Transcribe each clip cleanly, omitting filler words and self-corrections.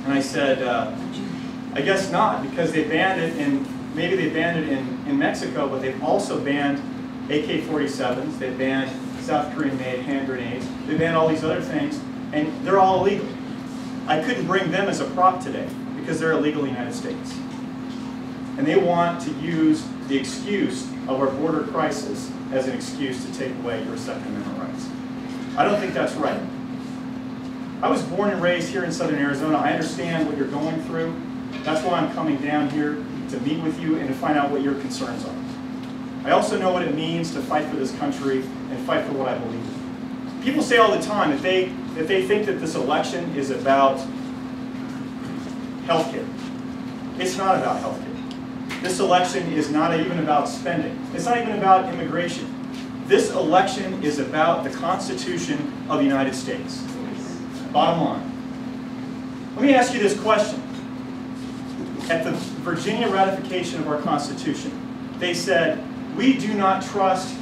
And I said, I guess not, because they banned it maybe they banned it in Mexico, but they've also banned AK-47s, they've banned South Korean-made hand grenades, they banned all these other things, and they're all illegal. I couldn't bring them as a prop today, because they're illegal in the United States. And they want to use the excuse of our border crisis as an excuse to take away your Second Amendment rights. I don't think that's right. I was born and raised here in Southern Arizona. I understand what you're going through. That's why I'm coming down here to meet with you and to find out what your concerns are. I also know what it means to fight for this country and fight for what I believe in. People say all the time that they think that this election is about health care. It's not about health care. This election is not even about spending. It's not even about immigration. This election is about the Constitution of the United States. Bottom line. Let me ask you this question. At the Virginia ratification of our Constitution, they said, we do not trust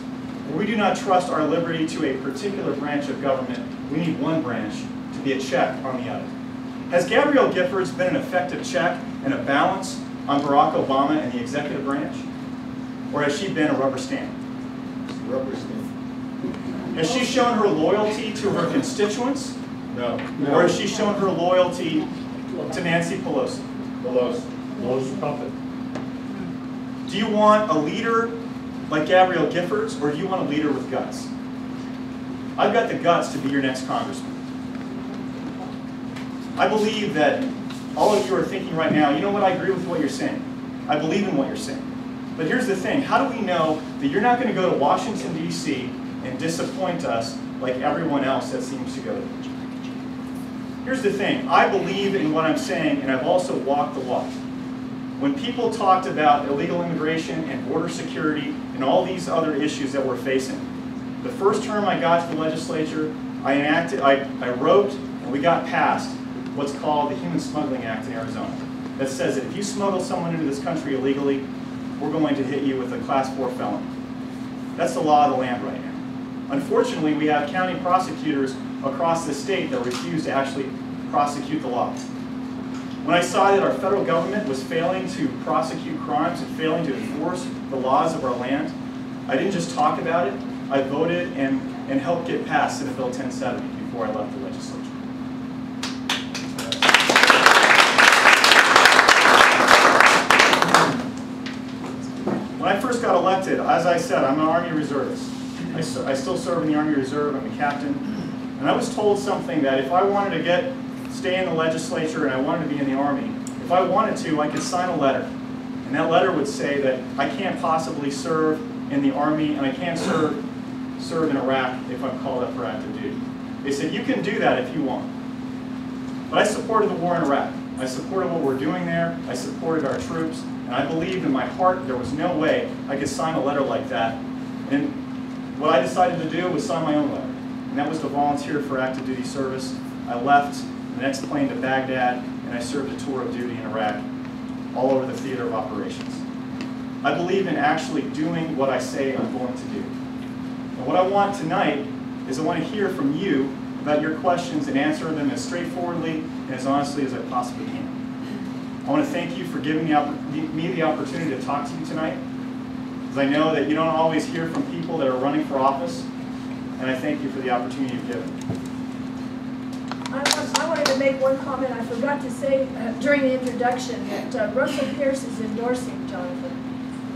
our liberty to a particular branch of government. We need one branch to be a check on the other. Has Gabrielle Giffords been an effective check and a balance on Barack Obama and the executive branch? Or has she been a rubber stamp? Rubber stamp. Has she shown her loyalty to her constituents? No. Or has she shown her loyalty to Nancy Pelosi? Pelosi puppet. Do you want a leader like Gabrielle Giffords, or do you want a leader with guts? I've got the guts to be your next congressman. I believe that all of you are thinking right now, you know what, I agree with what you're saying. I believe in what you're saying. But here's the thing, how do we know that you're not going to go to Washington, D.C. and disappoint us like everyone else that seems to go there? Here's the thing, I believe in what I'm saying, and I've also walked the walk. When people talked about illegal immigration and border security and all these other issues that we're facing, the first term I got to the legislature, I wrote, and we got passed what's called the Human Smuggling Act in Arizona. That says that if you smuggle someone into this country illegally, we're going to hit you with a Class 4 felony. That's the law of the land right now. Unfortunately, we have county prosecutors across the state that refuse to actually prosecute the law. When I saw that our federal government was failing to prosecute crimes and failing to enforce the laws of our land, I didn't just talk about it, I voted and helped get passed Senate Bill 1070 before I left the legislature. When I first got elected, as I said, I'm an Army reservist. I still serve in the Army Reserve, I'm a captain. And I was told something that if I wanted to stay in the legislature and I wanted to be in the Army, if I wanted to, I could sign a letter. And that letter would say that I can't possibly serve in the Army and I can't serve in Iraq if I'm called up for active duty. They said, you can do that if you want. But I supported the war in Iraq. I supported what we're doing there. I supported our troops. And I believed in my heart there was no way I could sign a letter like that. And what I decided to do was sign my own letter. And that was to volunteer for active duty service. I left the next plane to Baghdad, and I served a tour of duty in Iraq, all over the theater of operations. I believe in actually doing what I say I'm going to do. And what I want tonight is I want to hear from you about your questions and answer them as straightforwardly and as honestly as I possibly can. I want to thank you for giving me the opportunity to talk to you tonight, because I know that you don't always hear from people that are running for office, and I thank you for the opportunity you've given. I wanted to make one comment I forgot to say during the introduction, that Russell Pierce is endorsing Jonathan.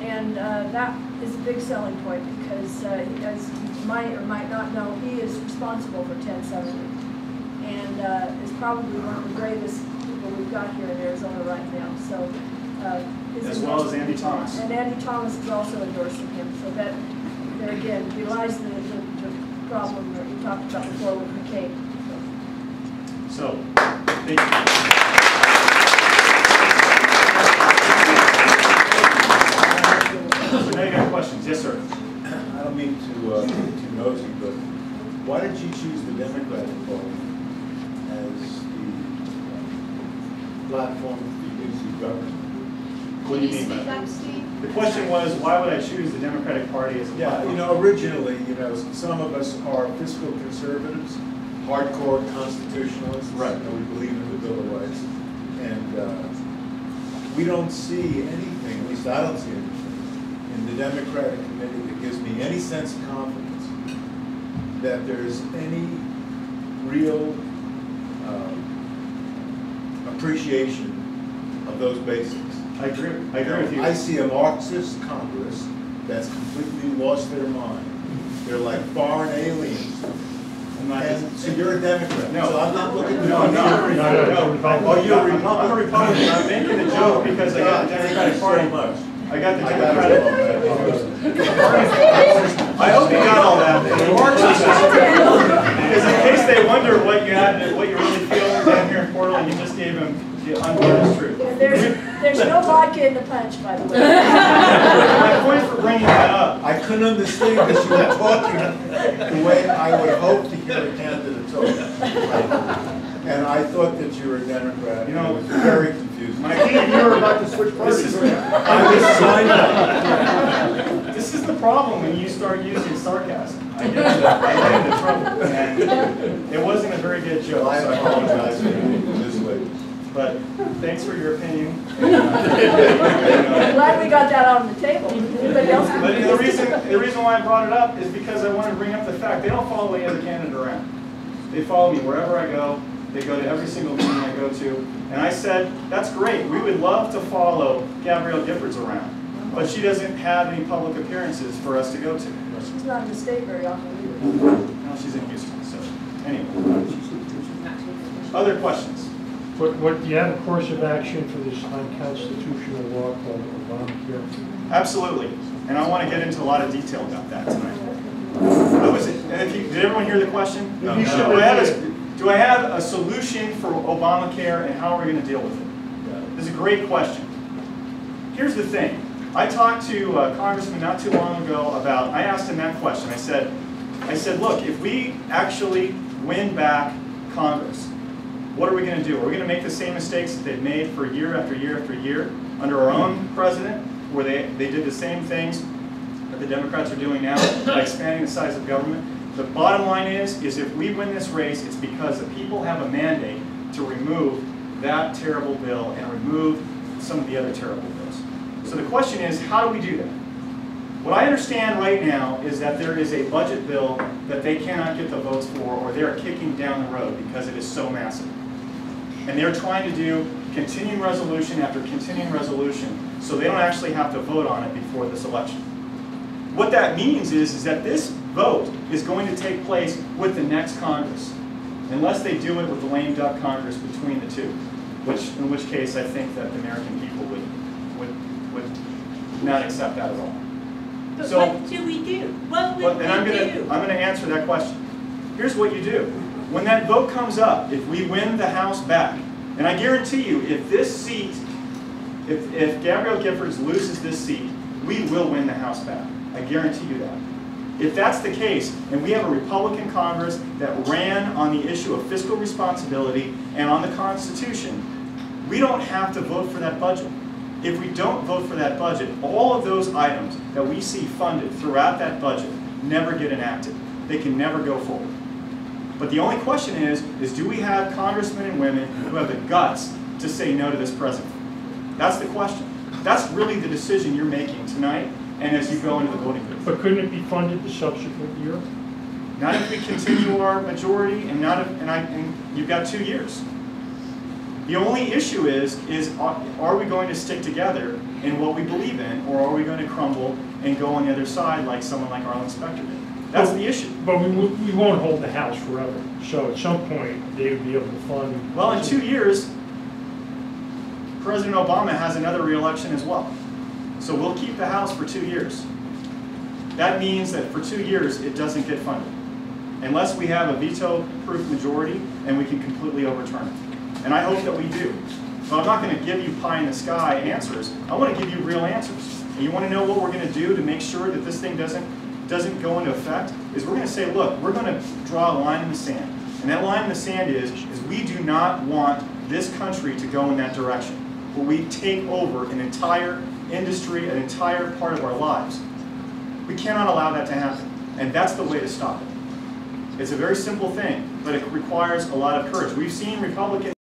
And that is a big selling point because, as you might or might not know, he is responsible for 1070 and is probably one of the bravest people we've got here in Arizona right now. So, as well as Andy Thomas. And Andy Thomas is also endorsing him. So that, there again, belies the problem that we talked about before with McCabe. So, thank you. So now you got questions. Yes, sir. I don't mean to be too nosy, but why did you choose the Democratic Party as the platform for the UC government? What do you mean by that? The question was, why would I choose the Democratic Party as a platform? You know, originally, some of us are fiscal conservatives, hardcore constitutionalists. Right. We believe in the Bill of Rights. we don't see anything, at least I don't see anything, in the Democratic Committee that gives me any sense of confidence that there's any real appreciation of those basics. I agree with you. I see a Marxist Congress that's completely lost their mind. They're like foreign aliens. And so you're a Democrat. No. So I'm not looking to. No, I'm not. Oh, you're a Republican. I'm a Republican. I'm making the joke because I got the Democratic Party. So much. I got the I got Democratic. it. I hope you got all that. Because in case they wonder what you really feel down here in Portland, you just gave them the unvarnished truth. There's no vodka in the punch, by the way. My point for bringing that up. I couldn't understand because you were talking the way I would hope to hear a candidate talk. And I thought that you were a Democrat. You know, it was very confusing. You were about to switch parties. I was signed up. This is the problem when you start using sarcasm. I get into trouble. And it wasn't a very good joke. I So I apologize for this way. But thanks for your opinion. I'm glad we got that out on the table. Anybody else? But the reason why I brought it up is because I wanted to bring up the fact they don't follow any other candidate around. They follow me wherever I go. They go to every single meeting I go to. And I said, that's great. We would love to follow Gabrielle Giffords around. But she doesn't have any public appearances for us to go to. She's not in the state very often either. No, she's in Houston. So anyway. Other questions? What do you have a course of action for this unconstitutional law called Obamacare? Absolutely. And I want to get into a lot of detail about that tonight. Did everyone hear the question? No. Do I have a solution for Obamacare and how are we going to deal with it? This is a great question. Here's the thing. I talked to a congressman not too long ago about, I asked him that question. I said, look, if we actually win back Congress, what are we going to do? Are we going to make the same mistakes that they've made for year after year after year under our own president, where they did the same things that the Democrats are doing now by expanding the size of government? The bottom line is if we win this race, it's because the people have a mandate to remove that terrible bill and remove some of the other terrible bills. So the question is, how do we do that? What I understand right now is that there is a budget bill that they cannot get the votes for, or they're kicking down the road because it is so massive. And they're trying to do continuing resolution after continuing resolution so they don't actually have to vote on it before this election. What that means is that this vote is going to take place with the next Congress, unless they do it with the lame duck Congress between the two, in which case I think that the American people would not accept that at all. But So, what do we do? What would we I'm do? going to answer that question. Here's what you do. When that vote comes up, if we win the House back, and I guarantee you, if this seat, if Gabrielle Giffords loses this seat, we will win the House back. I guarantee you that. If that's the case, and we have a Republican Congress that ran on the issue of fiscal responsibility and on the Constitution, we don't have to vote for that budget. If we don't vote for that budget, all of those items that we see funded throughout that budget never get enacted. They can never go forward. But the only question is do we have congressmen and women who have the guts to say no to this president? That's the question. That's really the decision you're making tonight and as you go into the voting booth. But couldn't it be funded the subsequent year? Not if we continue our majority, and you've got 2 years. The only issue is are we going to stick together in what we believe in, or are we going to crumble and go on the other side like someone like Arlen Specter did? That's the issue. But we won't hold the House forever. So at some point, they would be able to fund... Well, in 2 years, President Obama has another re-election as well. So we'll keep the House for 2 years. That means that for 2 years, it doesn't get funded. Unless we have a veto-proof majority and we can completely overturn it. And I hope that we do. But I'm not going to give you pie-in-the-sky answers. I want to give you real answers. And you want to know what we're going to do to make sure that this thing doesn't go into effect? Is we're going to say, look, we're going to draw a line in the sand. And that line in the sand is we do not want this country to go in that direction, where we take over an entire industry, an entire part of our lives. We cannot allow that to happen. And that's the way to stop it. It's a very simple thing, but it requires a lot of courage. We've seen Republican